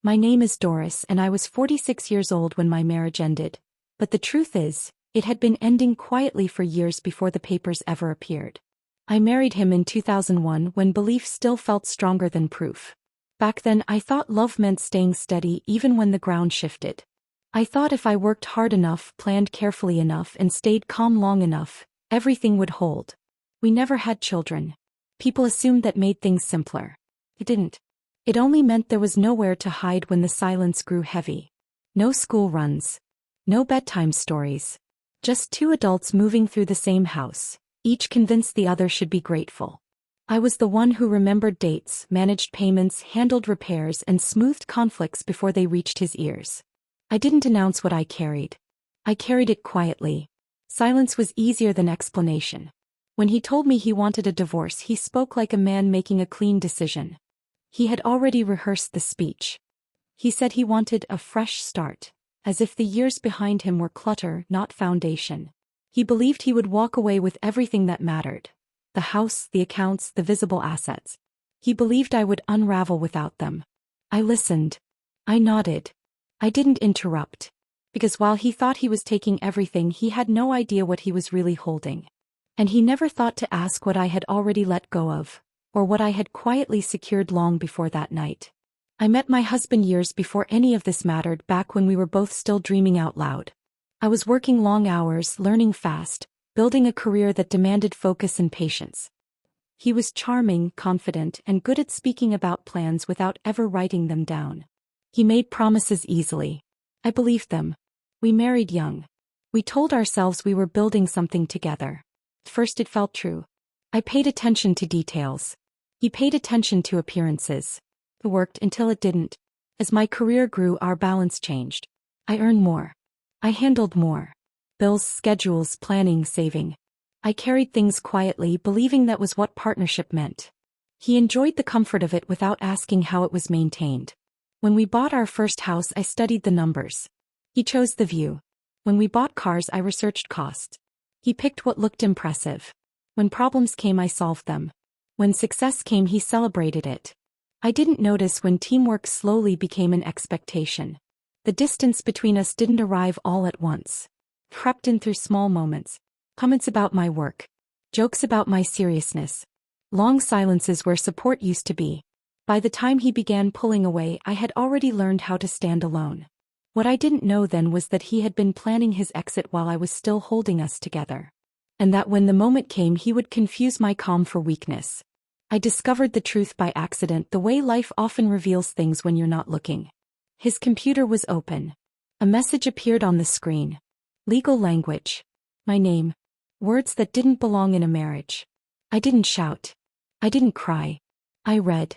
My name is Doris and I was 46 years old when my marriage ended. But the truth is, it had been ending quietly for years before the papers ever appeared. I married him in 2001 when belief still felt stronger than proof. Back then I thought love meant staying steady even when the ground shifted. I thought if I worked hard enough, planned carefully enough and stayed calm long enough, everything would hold. We never had children. People assumed that made things simpler. It didn't. It only meant there was nowhere to hide when the silence grew heavy. No school runs. No bedtime stories. Just two adults moving through the same house, each convinced the other should be grateful. I was the one who remembered dates, managed payments, handled repairs, and smoothed conflicts before they reached his ears. I didn't announce what I carried. I carried it quietly. Silence was easier than explanation. When he told me he wanted a divorce, he spoke like a man making a clean decision. He had already rehearsed the speech. He said he wanted a fresh start, as if the years behind him were clutter, not foundation. He believed he would walk away with everything that mattered. The house, the accounts, the visible assets. He believed I would unravel without them. I listened. I nodded. I didn't interrupt. Because while he thought he was taking everything, he had no idea what he was really holding. And he never thought to ask what I had already let go of, or what I had quietly secured long before that night. I met my husband years before any of this mattered, back when we were both still dreaming out loud. I was working long hours, learning fast, building a career that demanded focus and patience. He was charming, confident, and good at speaking about plans without ever writing them down. He made promises easily. I believed them. We married young. We told ourselves we were building something together. At first it felt true. I paid attention to details. He paid attention to appearances. It worked until it didn't. As my career grew, our balance changed. I earned more. I handled more. Bills, schedules, planning, saving. I carried things quietly, believing that was what partnership meant. He enjoyed the comfort of it without asking how it was maintained. When we bought our first house, I studied the numbers. He chose the view. When we bought cars, I researched cost. He picked what looked impressive. When problems came, I solved them. When success came, he celebrated it. I didn't notice when teamwork slowly became an expectation. The distance between us didn't arrive all at once. Crept in through small moments. Comments about my work. Jokes about my seriousness. Long silences where support used to be. By the time he began pulling away, I had already learned how to stand alone. What I didn't know then was that he had been planning his exit while I was still holding us together. And that when the moment came, he would confuse my calm for weakness. I discovered the truth by accident, the way life often reveals things when you're not looking. His computer was open. A message appeared on the screen. Legal language. My name. Words that didn't belong in a marriage. I didn't shout. I didn't cry. I read.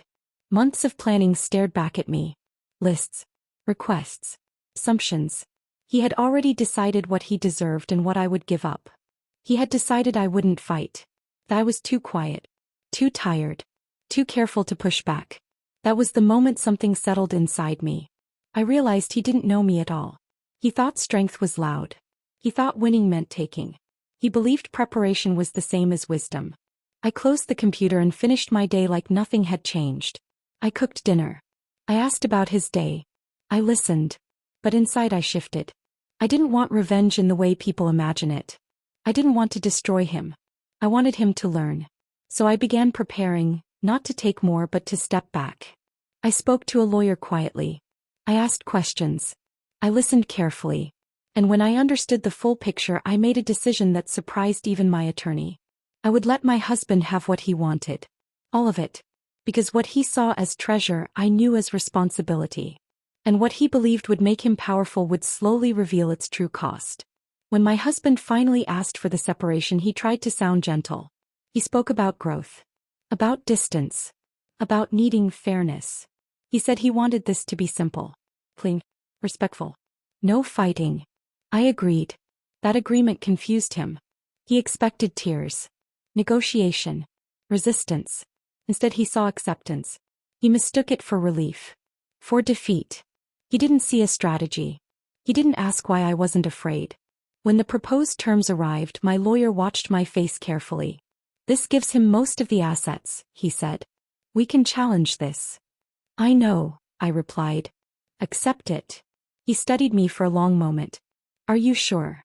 Months of planning stared back at me. Lists. Requests. Assumptions. He had already decided what he deserved and what I would give up. He had decided I wouldn't fight. That I was too quiet. Too tired. Too careful to push back. That was the moment something settled inside me. I realized he didn't know me at all. He thought strength was loud. He thought winning meant taking. He believed preparation was the same as wisdom. I closed the computer and finished my day like nothing had changed. I cooked dinner. I asked about his day. I listened. But inside I shifted. I didn't want revenge in the way people imagine it. I didn't want to destroy him. I wanted him to learn. So I began preparing, not to take more but to step back. I spoke to a lawyer quietly. I asked questions. I listened carefully. And when I understood the full picture, I made a decision that surprised even my attorney. I would let my husband have what he wanted. All of it. Because what he saw as treasure, I knew as responsibility. And what he believed would make him powerful would slowly reveal its true cost. When my husband finally asked for the separation, he tried to sound gentle. He spoke about growth. About distance. About needing fairness. He said he wanted this to be simple. Clean. Respectful. No fighting. I agreed. That agreement confused him. He expected tears. Negotiation. Resistance. Instead he saw acceptance. He mistook it for relief. For defeat. He didn't see a strategy. He didn't ask why I wasn't afraid. When the proposed terms arrived, my lawyer watched my face carefully. This gives him most of the assets, he said. We can challenge this. I know, I replied. Accept it. He studied me for a long moment. Are you sure?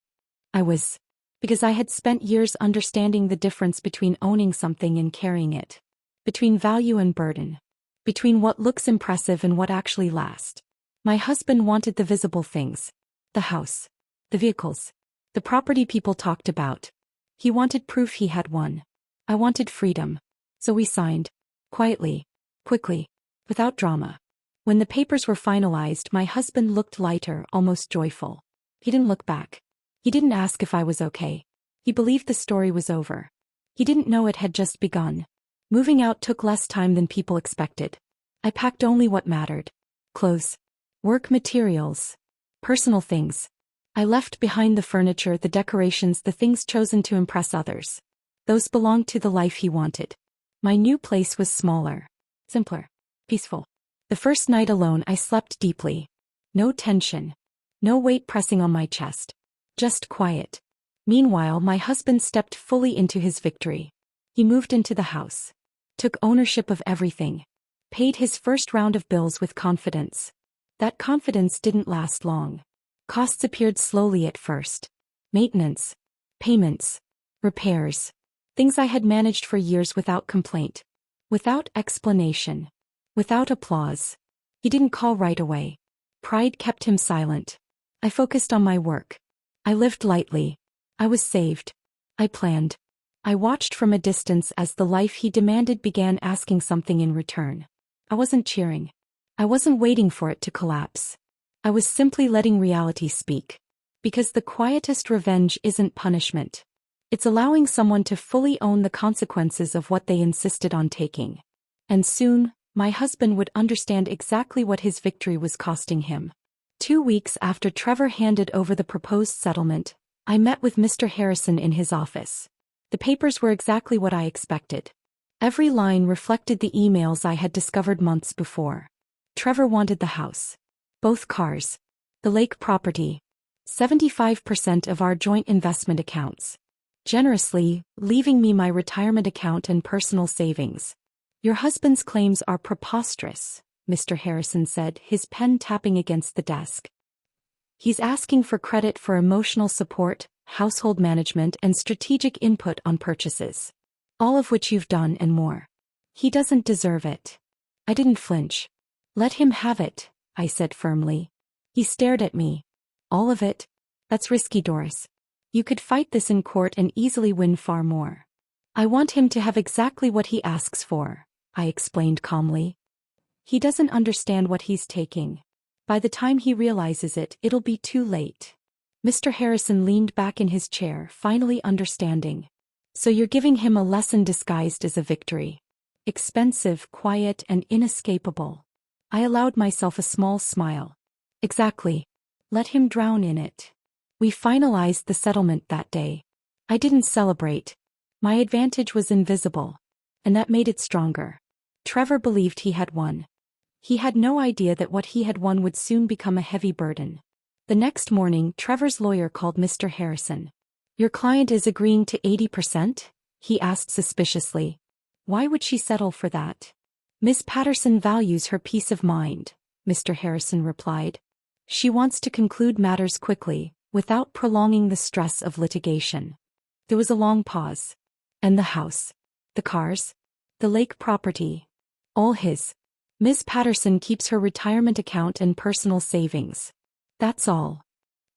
I was. Because I had spent years understanding the difference between owning something and carrying it. Between value and burden. Between what looks impressive and what actually lasts. My husband wanted the visible things. The house. The vehicles. The property people talked about. He wanted proof he had won. I wanted freedom. So we signed. Quietly. Quickly. Without drama. When the papers were finalized, my husband looked lighter, almost joyful. He didn't look back. He didn't ask if I was okay. He believed the story was over. He didn't know it had just begun. Moving out took less time than people expected. I packed only what mattered. Clothes. Work materials. Personal things. I left behind the furniture, the decorations, the things chosen to impress others. Those belonged to the life he wanted. My new place was smaller. Simpler. Peaceful. The first night alone I slept deeply. No tension. No weight pressing on my chest. Just quiet. Meanwhile, my husband stepped fully into his victory. He moved into the house. Took ownership of everything. Paid his first round of bills with confidence. That confidence didn't last long. Costs appeared slowly at first. Maintenance. Payments. Repairs. Things I had managed for years without complaint. Without explanation. Without applause. He didn't call right away. Pride kept him silent. I focused on my work. I lived lightly. I was saved. I planned. I watched from a distance as the life he demanded began asking something in return. I wasn't cheering. I wasn't waiting for it to collapse. I was simply letting reality speak. Because the quietest revenge isn't punishment. It's allowing someone to fully own the consequences of what they insisted on taking. And soon, my husband would understand exactly what his victory was costing him. 2 weeks after Trevor handed over the proposed settlement, I met with Mr. Harrison in his office. The papers were exactly what I expected. Every line reflected the emails I had discovered months before. Trevor wanted the house. Both cars. The lake property. 75% of our joint investment accounts. Generously, leaving me my retirement account and personal savings. Your husband's claims are preposterous, Mr. Harrison said, his pen tapping against the desk. He's asking for credit for emotional support, household management, and strategic input on purchases. All of which you've done and more. He doesn't deserve it. I didn't flinch. Let him have it, I said firmly. He stared at me. All of it? That's risky, Doris. You could fight this in court and easily win far more. I want him to have exactly what he asks for, I explained calmly. He doesn't understand what he's taking. By the time he realizes it, it'll be too late. Mr. Harrison leaned back in his chair, finally understanding. So you're giving him a lesson disguised as a victory. Expensive, quiet, and inescapable. I allowed myself a small smile. Exactly. Let him drown in it. We finalized the settlement that day. I didn't celebrate. My advantage was invisible. And that made it stronger. Trevor believed he had won. He had no idea that what he had won would soon become a heavy burden. The next morning, Trevor's lawyer called Mr. Harrison. Your client is agreeing to 80%? He asked suspiciously. Why would she settle for that? Miss Patterson values her peace of mind, Mr. Harrison replied. She wants to conclude matters quickly, without prolonging the stress of litigation. There was a long pause. And the house? The cars? The lake property? All his. Miss Patterson keeps her retirement account and personal savings. That's all.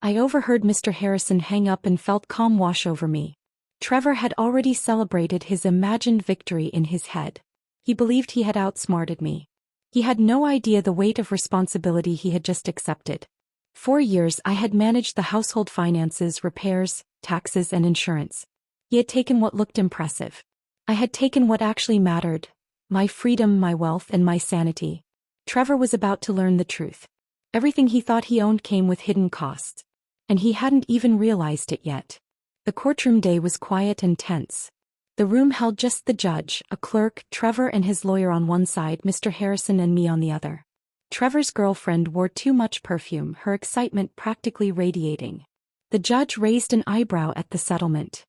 I overheard Mr. Harrison hang up and felt calm wash over me. Trevor had already celebrated his imagined victory in his head. He believed he had outsmarted me. He had no idea the weight of responsibility he had just accepted. 4 years I had managed the household finances, repairs, taxes, and insurance. He had taken what looked impressive. I had taken what actually mattered. My freedom, my wealth, and my sanity. Trevor was about to learn the truth. Everything he thought he owned came with hidden costs. And he hadn't even realized it yet. The courtroom day was quiet and tense. The room held just the judge, a clerk, Trevor and his lawyer on one side, Mr. Harrison and me on the other. Trevor's girlfriend wore too much perfume, her excitement practically radiating. The judge raised an eyebrow at the settlement.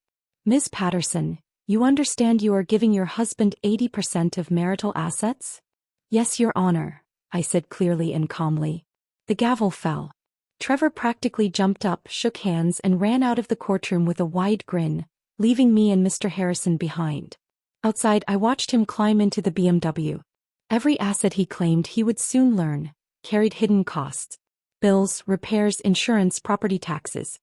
Ms. Patterson, you understand you are giving your husband 80% of marital assets? Yes, Your Honor, I said clearly and calmly. The gavel fell. Trevor practically jumped up, shook hands, and ran out of the courtroom with a wide grin, leaving me and Mr. Harrison behind. Outside, I watched him climb into the BMW. Every asset he claimed he would soon learn carried hidden costs. Bills, repairs, insurance, property taxes.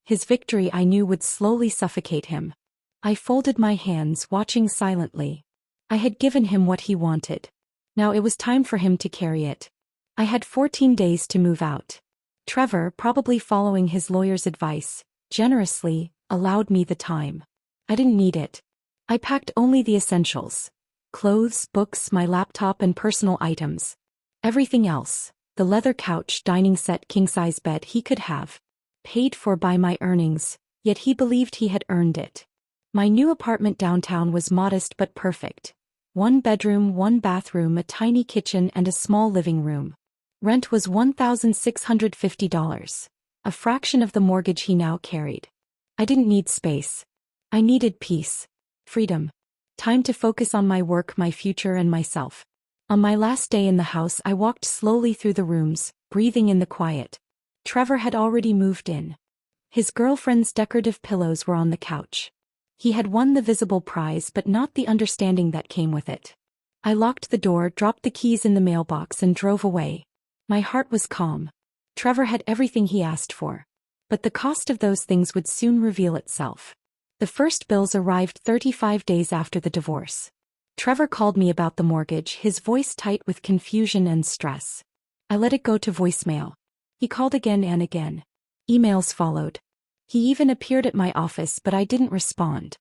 His victory, I knew, would slowly suffocate him. I folded my hands, watching silently. I had given him what he wanted. Now it was time for him to carry it. I had 14 days to move out. Trevor, probably following his lawyer's advice, generously allowed me the time. I didn't need it. I packed only the essentials: clothes, books, my laptop, and personal items. Everything else, the leather couch, dining set, king-size bed, he could have. Paid for by my earnings, yet he believed he had earned it. My new apartment downtown was modest but perfect. 1 bedroom, 1 bathroom, a tiny kitchen, and a small living room. Rent was $1,650, a fraction of the mortgage he now carried. I didn't need space. I needed peace. Freedom. Time to focus on my work, my future, and myself. On my last day in the house, I walked slowly through the rooms, breathing in the quiet. Trevor had already moved in. His girlfriend's decorative pillows were on the couch. He had won the visible prize, but not the understanding that came with it. I locked the door, dropped the keys in the mailbox, and drove away. My heart was calm. Trevor had everything he asked for. But the cost of those things would soon reveal itself. The first bills arrived 35 days after the divorce. Trevor called me about the mortgage, his voice tight with confusion and stress. I let it go to voicemail. He called again and again. Emails followed. He even appeared at my office, but I didn't respond.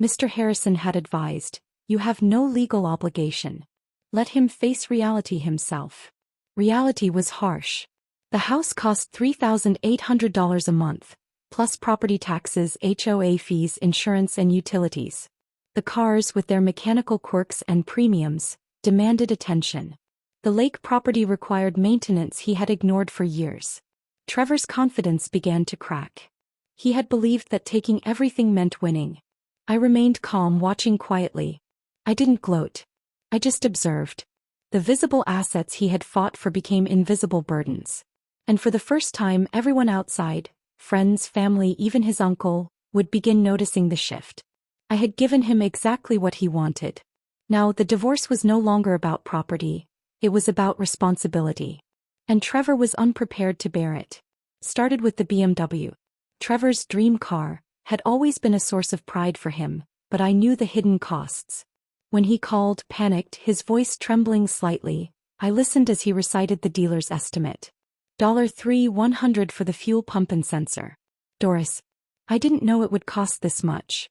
Mr. Harrison had advised, "You have no legal obligation. Let him face reality himself." Reality was harsh. The house cost $3,800 a month, plus property taxes, HOA fees, insurance, and utilities. The cars, with their mechanical quirks and premiums, demanded attention. The lake property required maintenance he had ignored for years. Trevor's confidence began to crack. He had believed that taking everything meant winning. I remained calm, watching quietly. I didn't gloat. I just observed. The visible assets he had fought for became invisible burdens. And for the first time, everyone outside, friends, family, even his uncle, would begin noticing the shift. I had given him exactly what he wanted. Now the divorce was no longer about property. It was about responsibility. And Trevor was unprepared to bear it. Started with the BMW. Trevor's dream car had always been a source of pride for him, but I knew the hidden costs. When he called, panicked, his voice trembling slightly, I listened as he recited the dealer's estimate. $3,100 for the fuel pump and sensor. Doris, I didn't know it would cost this much.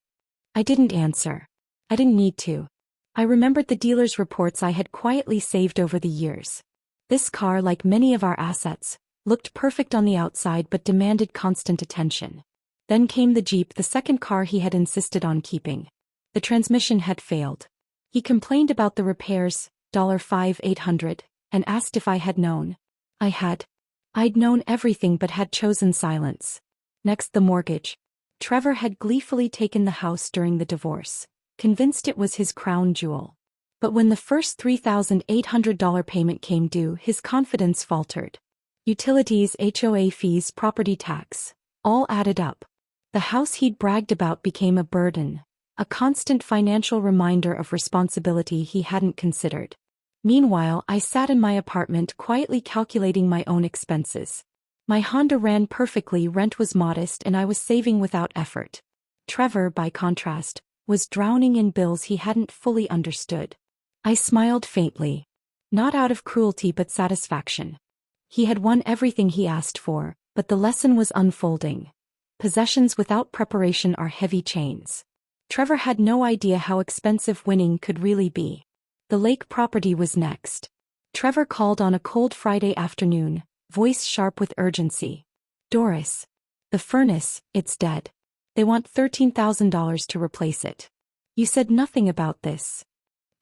I didn't answer. I didn't need to. I remembered the dealer's reports I had quietly saved over the years. This car, like many of our assets, looked perfect on the outside but demanded constant attention. Then came the Jeep, the second car he had insisted on keeping. The transmission had failed. He complained about the repairs, $5,800, and asked if I had known. I had. I'd known everything but had chosen silence. Next, the mortgage. Trevor had gleefully taken the house during the divorce, convinced it was his crown jewel. But when the first $3,800 payment came due, his confidence faltered. Utilities, HOA fees, property tax, all added up. The house he'd bragged about became a burden, a constant financial reminder of responsibility he hadn't considered. Meanwhile, I sat in my apartment quietly calculating my own expenses. My Honda ran perfectly, rent was modest, and I was saving without effort. Trevor, by contrast, was drowning in bills he hadn't fully understood. I smiled faintly. Not out of cruelty but satisfaction. He had won everything he asked for, but the lesson was unfolding. Possessions without preparation are heavy chains. Trevor had no idea how expensive winning could really be. The lake property was next. Trevor called on a cold Friday afternoon, voice sharp with urgency. Doris. The furnace, it's dead. They want $13,000 to replace it. You said nothing about this.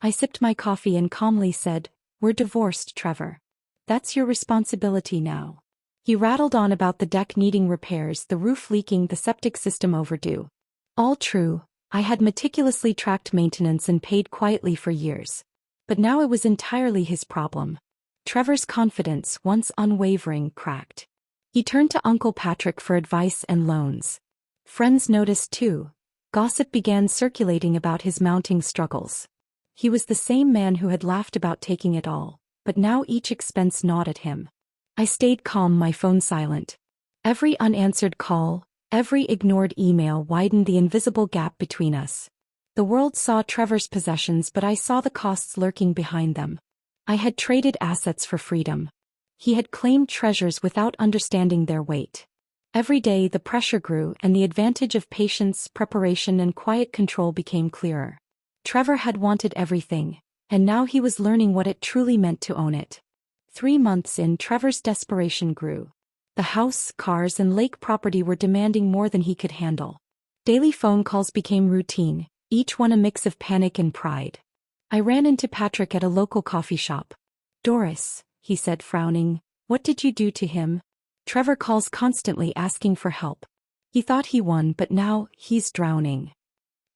I sipped my coffee and calmly said, "We're divorced, Trevor. That's your responsibility now." He rattled on about the deck needing repairs, the roof leaking, the septic system overdue. All true. I had meticulously tracked maintenance and paid quietly for years. But now it was entirely his problem. Trevor's confidence, once unwavering, cracked. He turned to Uncle Patrick for advice and loans. Friends noticed too. Gossip began circulating about his mounting struggles. He was the same man who had laughed about taking it all, but now each expense gnawed at him. I stayed calm, my phone silent. Every unanswered call, every ignored email widened the invisible gap between us. The world saw Trevor's possessions, but I saw the costs lurking behind them. I had traded assets for freedom. He had claimed treasures without understanding their weight. Every day the pressure grew and the advantage of patience, preparation and quiet control became clearer. Trevor had wanted everything, and now he was learning what it truly meant to own it. 3 months in, Trevor's desperation grew. The house, cars and lake property were demanding more than he could handle. Daily phone calls became routine, each one a mix of panic and pride. I ran into Patrick at a local coffee shop. "Doris," he said, frowning, "what did you do to him? Trevor calls constantly asking for help. He thought he won, but now he's drowning."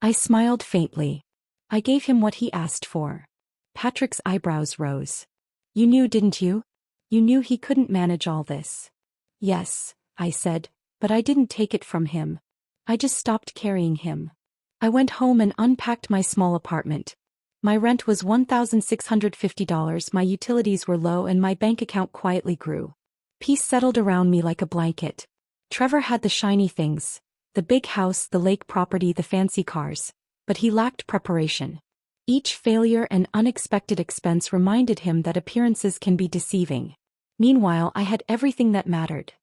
I smiled faintly. "I gave him what he asked for." Patrick's eyebrows rose. "You knew, didn't you? You knew he couldn't manage all this." "Yes," I said, "but I didn't take it from him. I just stopped carrying him." I went home and unpacked my small apartment. My rent was $1,650, my utilities were low and my bank account quietly grew. Peace settled around me like a blanket. Trevor had the shiny things, the big house, the lake property, the fancy cars, but he lacked preparation. Each failure and unexpected expense reminded him that appearances can be deceiving. Meanwhile, I had everything that mattered: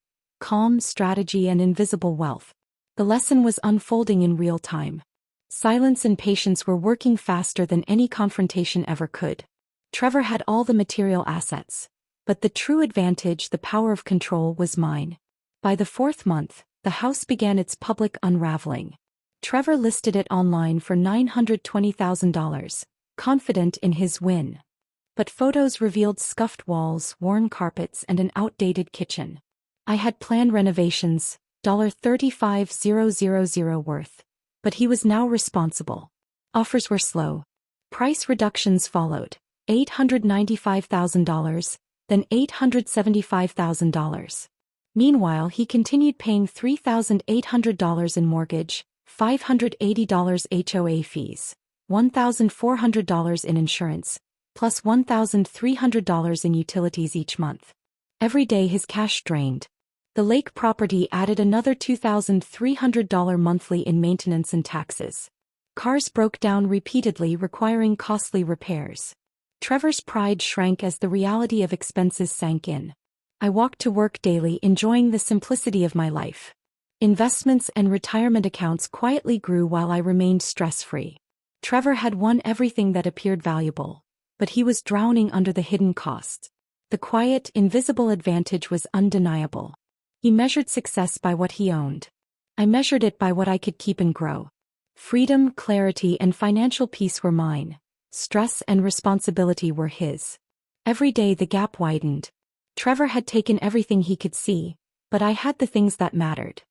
calm, strategy, and invisible wealth. The lesson was unfolding in real time. Silence and patience were working faster than any confrontation ever could. Trevor had all the material assets, but the true advantage, the power of control, was mine. By the 4th month, the house began its public unraveling. Trevor listed it online for $920,000, confident in his win. But photos revealed scuffed walls, worn carpets, and an outdated kitchen. I had planned renovations, $35,000 worth. But he was now responsible. Offers were slow. Price reductions followed. $895,000, then $875,000. Meanwhile, he continued paying $3,800 in mortgage, $580 HOA fees, $1,400 in insurance, plus $1,300 in utilities each month. Every day his cash drained. The lake property added another $2,300 monthly in maintenance and taxes. Cars broke down repeatedly, requiring costly repairs. Trevor's pride shrank as the reality of expenses sank in. I walked to work daily, enjoying the simplicity of my life. Investments and retirement accounts quietly grew while I remained stress-free. Trevor had won everything that appeared valuable, but he was drowning under the hidden costs. The quiet, invisible advantage was undeniable. He measured success by what he owned. I measured it by what I could keep and grow. Freedom, clarity, and financial peace were mine. Stress and responsibility were his. Every day the gap widened. Trevor had taken everything he could see, but I had the things that mattered.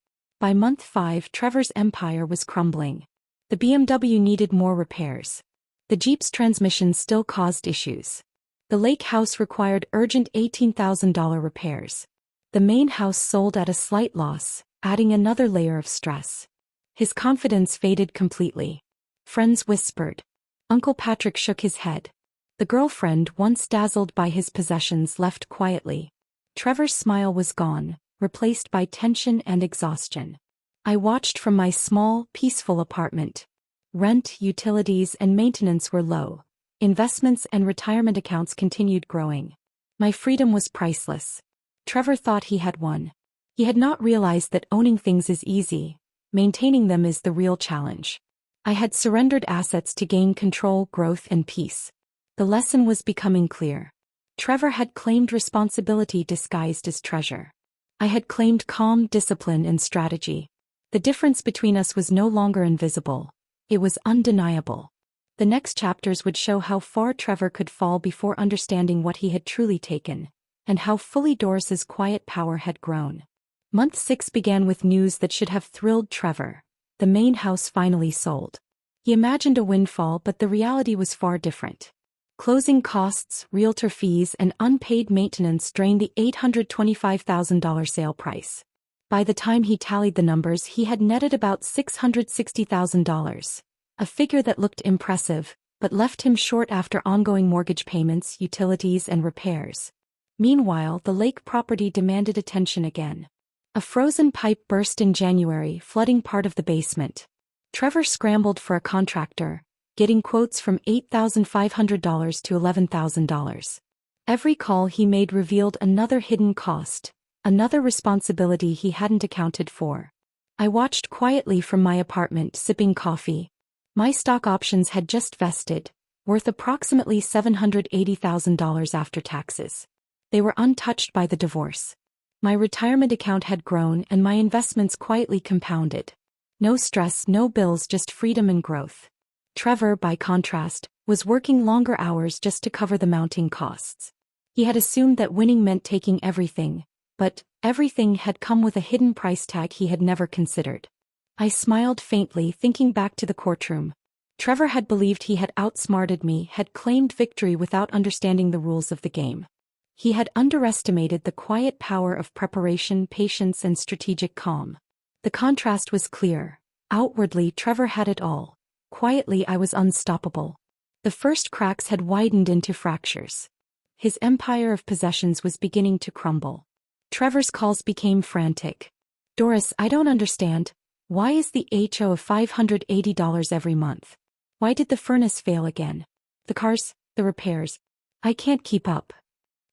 By month 5, Trevor's empire was crumbling. The BMW needed more repairs. The Jeep's transmission still caused issues. The lake house required urgent $18,000 repairs. The main house sold at a slight loss, adding another layer of stress. His confidence faded completely. Friends whispered. Uncle Patrick shook his head. The girlfriend, once dazzled by his possessions, left quietly. Trevor's smile was gone, replaced by tension and exhaustion. I watched from my small, peaceful apartment. Rent, utilities, and maintenance were low. Investments and retirement accounts continued growing. My freedom was priceless. Trevor thought he had won. He had not realized that owning things is easy. Maintaining them is the real challenge. I had surrendered assets to gain control, growth, and peace. The lesson was becoming clear. Trevor had claimed responsibility disguised as treasure. I had claimed calm, discipline, and strategy. The difference between us was no longer invisible. It was undeniable. The next chapters would show how far Trevor could fall before understanding what he had truly taken, and how fully Doris's quiet power had grown. Month 6 began with news that should have thrilled Trevor. The main house finally sold. He imagined a windfall, but the reality was far different. Closing costs, realtor fees, and unpaid maintenance drained the $825,000 sale price. By the time he tallied the numbers, he had netted about $660,000, a figure that looked impressive, but left him short after ongoing mortgage payments, utilities, and repairs. Meanwhile, the lake property demanded attention again. A frozen pipe burst in January, flooding part of the basement. Trevor scrambled for a contractor, getting quotes from $8,500 to $11,000. Every call he made revealed another hidden cost, another responsibility he hadn't accounted for. I watched quietly from my apartment, sipping coffee. My stock options had just vested, worth approximately $780,000 after taxes. They were untouched by the divorce. My retirement account had grown and my investments quietly compounded. No stress, no bills, just freedom and growth. Trevor, by contrast, was working longer hours just to cover the mounting costs. He had assumed that winning meant taking everything, but everything had come with a hidden price tag he had never considered. I smiled faintly, thinking back to the courtroom. Trevor had believed he had outsmarted me, had claimed victory without understanding the rules of the game. He had underestimated the quiet power of preparation, patience, and strategic calm. The contrast was clear. Outwardly, Trevor had it all. Quietly, I was unstoppable. The first cracks had widened into fractures. His empire of possessions was beginning to crumble. Trevor's calls became frantic. "Doris, I don't understand. Why is the HO of $580 every month? Why did the furnace fail again? The cars, the repairs. I can't keep up."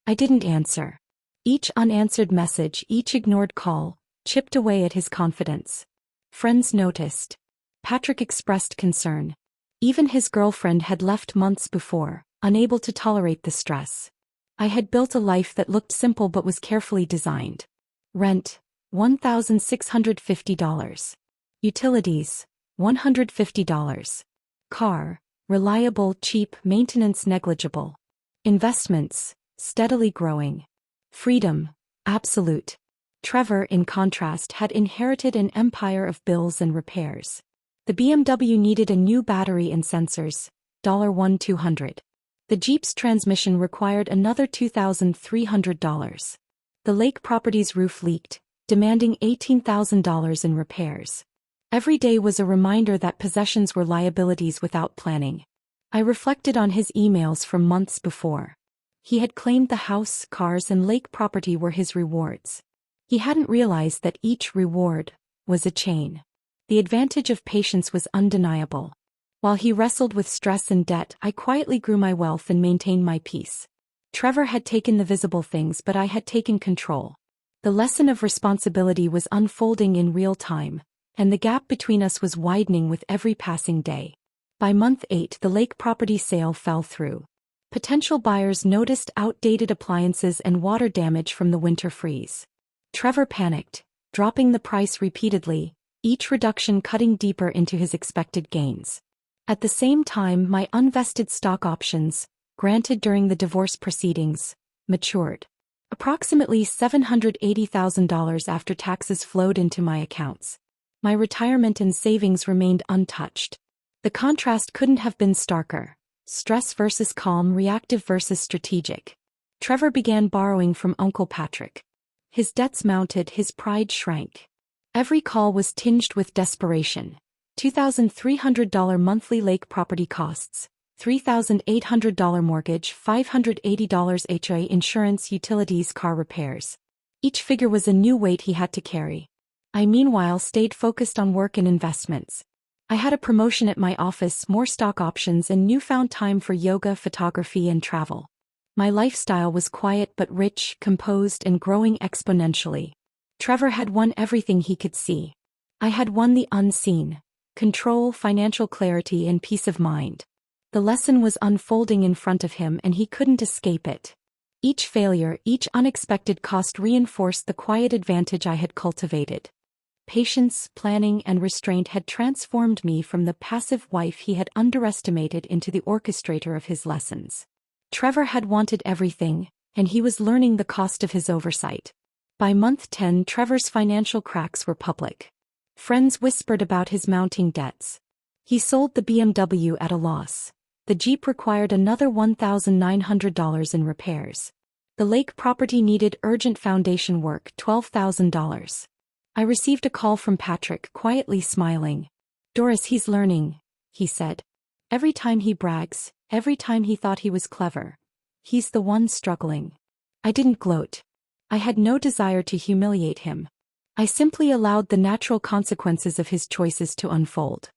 I didn't answer. Each unanswered message, each ignored call, chipped away at his confidence. Friends noticed. Patrick expressed concern. Even his girlfriend had left months before, unable to tolerate the stress. I had built a life that looked simple but was carefully designed. Rent, $1,650. Utilities, $150. Car, reliable, cheap, maintenance negligible. Investments, steadily growing. Freedom, absolute. Trevor, in contrast, had inherited an empire of bills and repairs. The BMW needed a new battery and sensors, $1,200. The Jeep's transmission required another $2,300. The lake property's roof leaked, demanding $18,000 in repairs. Every day was a reminder that possessions were liabilities without planning. I reflected on his emails from months before. He had claimed the house, cars, and lake property were his rewards. He hadn't realized that each reward was a chain. The advantage of patience was undeniable. While he wrestled with stress and debt, I quietly grew my wealth and maintained my peace. Trevor had taken the visible things, but I had taken control. The lesson of responsibility was unfolding in real time, and the gap between us was widening with every passing day. By month 8, the lake property sale fell through. Potential buyers noticed outdated appliances and water damage from the winter freeze. Trevor panicked, dropping the price repeatedly, each reduction cutting deeper into his expected gains. At the same time, my unvested stock options, granted during the divorce proceedings, matured. Approximately $780,000 after taxes flowed into my accounts. My retirement and savings remained untouched. The contrast couldn't have been starker. Stress versus calm, reactive versus strategic. Trevor began borrowing from Uncle Patrick. His debts mounted, his pride shrank. Every call was tinged with desperation. $2,300 monthly lake property costs, $3,800 mortgage, $580 HOA insurance, utilities, car repairs. Each figure was a new weight he had to carry. I meanwhile stayed focused on work and investments. I had a promotion at my office, more stock options, and newfound time for yoga, photography, and travel. My lifestyle was quiet but rich, composed, and growing exponentially. Trevor had won everything he could see. I had won the unseen: control, financial clarity, and peace of mind. The lesson was unfolding in front of him and he couldn't escape it. Each failure, each unexpected cost reinforced the quiet advantage I had cultivated. Patience, planning, and restraint had transformed me from the passive wife he had underestimated into the orchestrator of his lessons. Trevor had wanted everything, and he was learning the cost of his oversight. By month 10, Trevor's financial cracks were public. Friends whispered about his mounting debts. He sold the BMW at a loss. The Jeep required another $1,900 in repairs. The lake property needed urgent foundation work, $12,000. I received a call from Patrick, quietly smiling. "Doris, he's learning," he said. "Every time he brags, every time he thought he was clever. He's the one struggling." I didn't gloat. I had no desire to humiliate him. I simply allowed the natural consequences of his choices to unfold.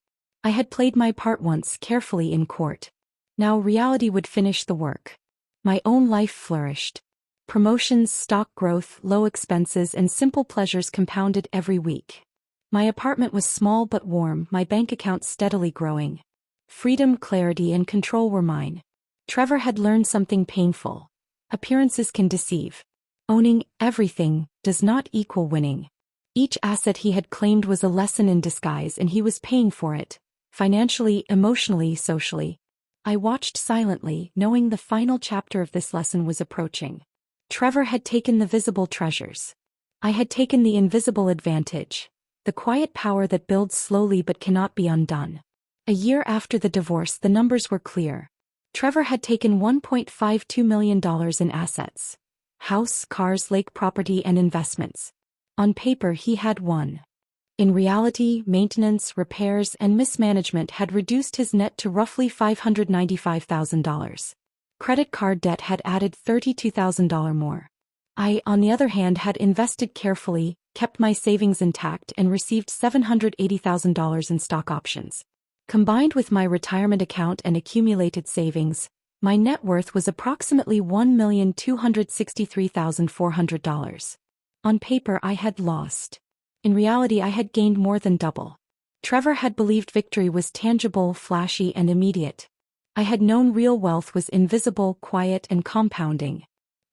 I had played my part once carefully in court. Now reality would finish the work. My own life flourished. Promotions, stock growth, low expenses, and simple pleasures compounded every week. My apartment was small but warm, my bank account steadily growing. Freedom, clarity, and control were mine. Trevor had learned something painful. Appearances can deceive. Owning everything does not equal winning. Each asset he had claimed was a lesson in disguise, and he was paying for it. Financially, emotionally, socially. I watched silently, knowing the final chapter of this lesson was approaching. Trevor had taken the visible treasures. I had taken the invisible advantage. The quiet power that builds slowly but cannot be undone. A year after the divorce, the numbers were clear. Trevor had taken $1.52 million in assets. House, cars, lake property, and investments. On paper he had won. In reality, maintenance, repairs, and mismanagement had reduced his net to roughly $595,000. Credit card debt had added $32,000 more. I, on the other hand, had invested carefully, kept my savings intact, and received $780,000 in stock options. Combined with my retirement account and accumulated savings, my net worth was approximately $1,263,400. On paper I had lost. In reality I had gained more than double. Trevor had believed victory was tangible, flashy, and immediate. I had known real wealth was invisible, quiet, and compounding.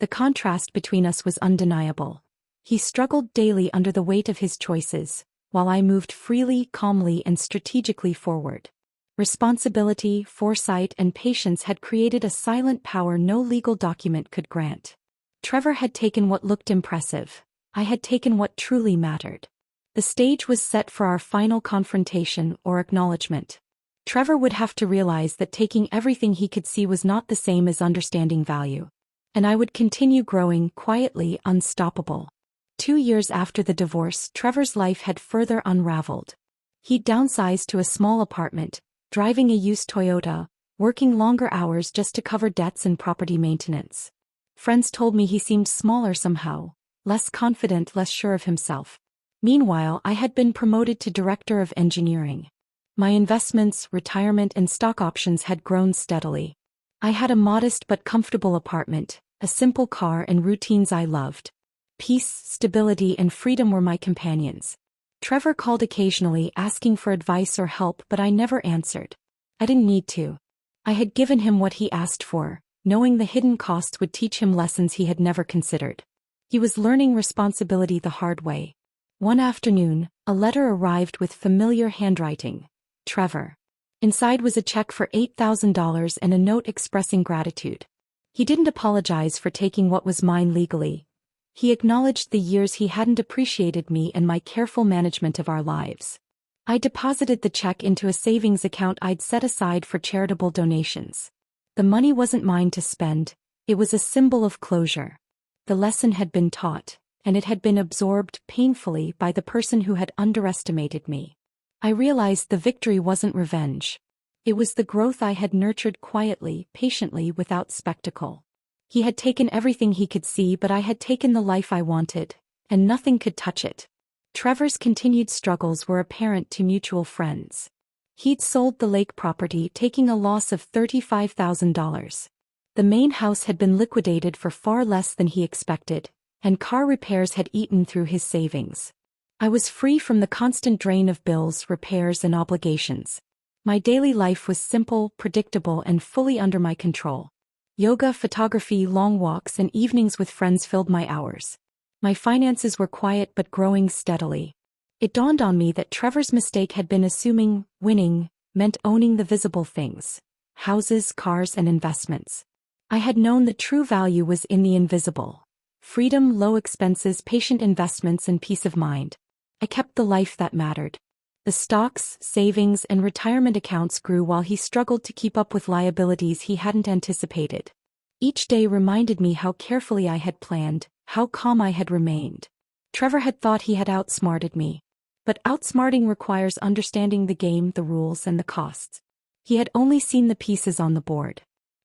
The contrast between us was undeniable. He struggled daily under the weight of his choices, while I moved freely, calmly, and strategically forward. Responsibility, foresight, and patience had created a silent power no legal document could grant. Trevor had taken what looked impressive. I had taken what truly mattered. The stage was set for our final confrontation or acknowledgement. Trevor would have to realize that taking everything he could see was not the same as understanding value. And I would continue growing, quietly, unstoppable. 2 years after the divorce, Trevor's life had further unraveled. He'd downsized to a small apartment, driving a used Toyota, working longer hours just to cover debts and property maintenance. Friends told me he seemed smaller somehow, less confident, less sure of himself. Meanwhile, I had been promoted to director of engineering. My investments, retirement, and stock options had grown steadily. I had a modest but comfortable apartment, a simple car, and routines I loved. Peace, stability, and freedom were my companions. Trevor called occasionally, asking for advice or help, but I never answered. I didn't need to. I had given him what he asked for, knowing the hidden costs would teach him lessons he had never considered. He was learning responsibility the hard way. One afternoon, a letter arrived with familiar handwriting. Trevor. Inside was a check for $8,000 and a note expressing gratitude. He didn't apologize for taking what was mine legally. He acknowledged the years he hadn't appreciated me and my careful management of our lives. I deposited the check into a savings account I'd set aside for charitable donations. The money wasn't mine to spend, it was a symbol of closure. The lesson had been taught, and it had been absorbed painfully by the person who had underestimated me. I realized the victory wasn't revenge. It was the growth I had nurtured quietly, patiently, without spectacle. He had taken everything he could see, but I had taken the life I wanted, and nothing could touch it. Trevor's continued struggles were apparent to mutual friends. He'd sold the lake property, taking a loss of $35,000. The main house had been liquidated for far less than he expected, and car repairs had eaten through his savings. I was free from the constant drain of bills, repairs, and obligations. My daily life was simple, predictable, and fully under my control. Yoga, photography, long walks, and evenings with friends filled my hours. My finances were quiet but growing steadily. It dawned on me that Trevor's mistake had been assuming winning meant owning the visible things: houses, cars, and investments. I had known the true value was in the invisible: freedom, low expenses, patient investments, and peace of mind. I kept the life that mattered. The stocks, savings, and retirement accounts grew while he struggled to keep up with liabilities he hadn't anticipated. Each day reminded me how carefully I had planned, how calm I had remained. Trevor had thought he had outsmarted me. But outsmarting requires understanding the game, the rules, and the costs. He had only seen the pieces on the board.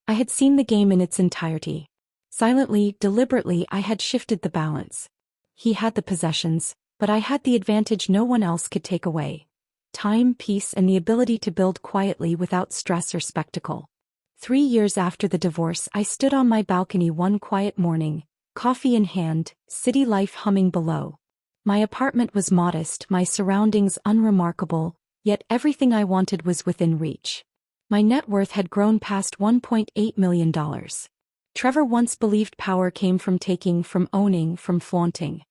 I had seen the game in its entirety. Silently, deliberately, I had shifted the balance. He had the possessions, but I had the advantage no one else could take away: time, peace, and the ability to build quietly without stress or spectacle. 3 years after the divorce, I stood on my balcony one quiet morning, coffee in hand, city life humming below. My apartment was modest, my surroundings unremarkable, yet everything I wanted was within reach. My net worth had grown past $1.8 million. Trevor once believed power came from taking, from owning, from flaunting.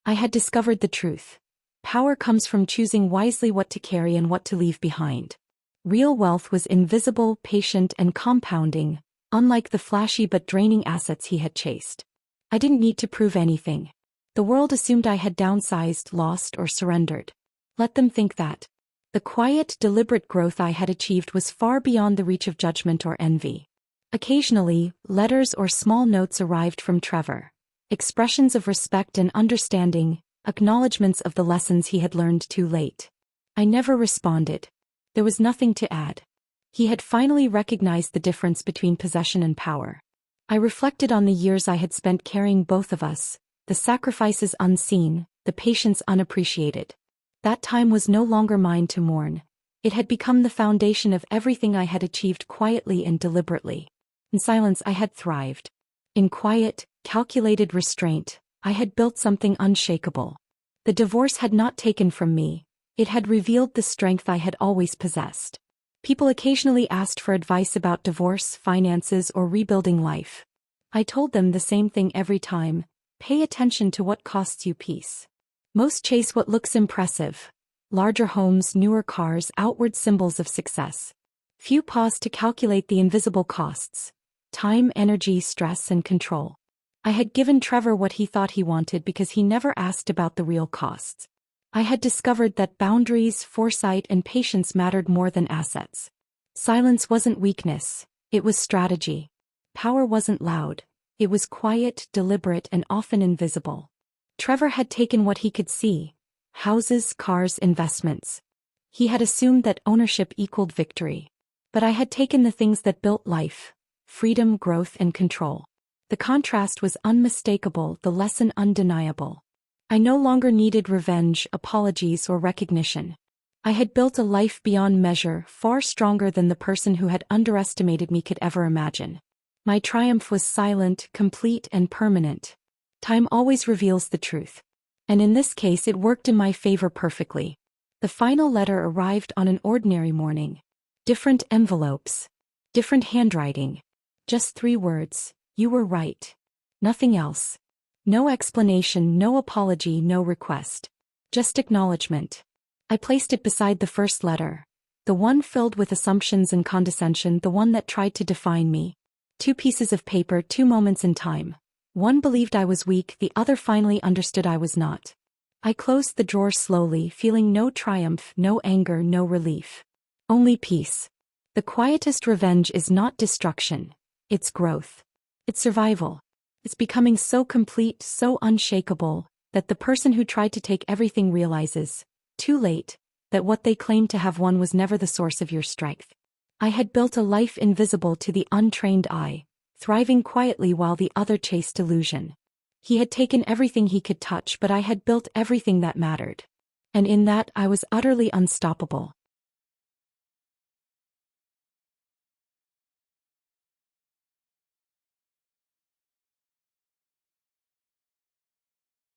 I had discovered the truth. Power comes from choosing wisely what to carry and what to leave behind. Real wealth was invisible, patient, and compounding, unlike the flashy but draining assets he had chased. I didn't need to prove anything. The world assumed I had downsized, lost, or surrendered. Let them think that. The quiet, deliberate growth I had achieved was far beyond the reach of judgment or envy. Occasionally, letters or small notes arrived from Trevor. Expressions of respect and understanding, acknowledgments of the lessons he had learned too late. I never responded. There was nothing to add. He had finally recognized the difference between possession and power. I reflected on the years I had spent carrying both of us, the sacrifices unseen, the patience unappreciated. That time was no longer mine to mourn. It had become the foundation of everything I had achieved quietly and deliberately. In silence I had thrived. In quiet, calculated restraint, I had built something unshakable. The divorce had not taken from me. It had revealed the strength I had always possessed. People occasionally asked for advice about divorce, finances, or rebuilding life. I told them the same thing every time: pay attention to what costs you peace. Most chase what looks impressive: larger homes, newer cars, outward symbols of success. Few pause to calculate the invisible costs: time, energy, stress, and control. I had given Trevor what he thought he wanted because he never asked about the real costs. I had discovered that boundaries, foresight, and patience mattered more than assets. Silence wasn't weakness, it was strategy. Power wasn't loud, it was quiet, deliberate, and often invisible. Trevor had taken what he could see: houses, cars, investments. He had assumed that ownership equaled victory. But I had taken the things that built life: freedom, growth, and control. The contrast was unmistakable, the lesson undeniable. I no longer needed revenge, apologies, or recognition. I had built a life beyond measure, far stronger than the person who had underestimated me could ever imagine. My triumph was silent, complete, and permanent. Time always reveals the truth. And in this case it worked in my favor perfectly. The final letter arrived on an ordinary morning. Different envelopes. Different handwriting. Just 3 words: you were right. Nothing else. No explanation, no apology, no request. Just acknowledgement. I placed it beside the first letter. The one filled with assumptions and condescension, the one that tried to define me. 2 pieces of paper, 2 moments in time. One believed I was weak, the other finally understood I was not. I closed the drawer slowly, feeling no triumph, no anger, no relief. Only peace. The quietest revenge is not destruction. It's growth. It's survival. It's becoming so complete, so unshakable, that the person who tried to take everything realizes, too late, that what they claimed to have won was never the source of your strength. I had built a life invisible to the untrained eye, thriving quietly while the other chased illusion. He had taken everything he could touch, but I had built everything that mattered. And in that I was utterly unstoppable.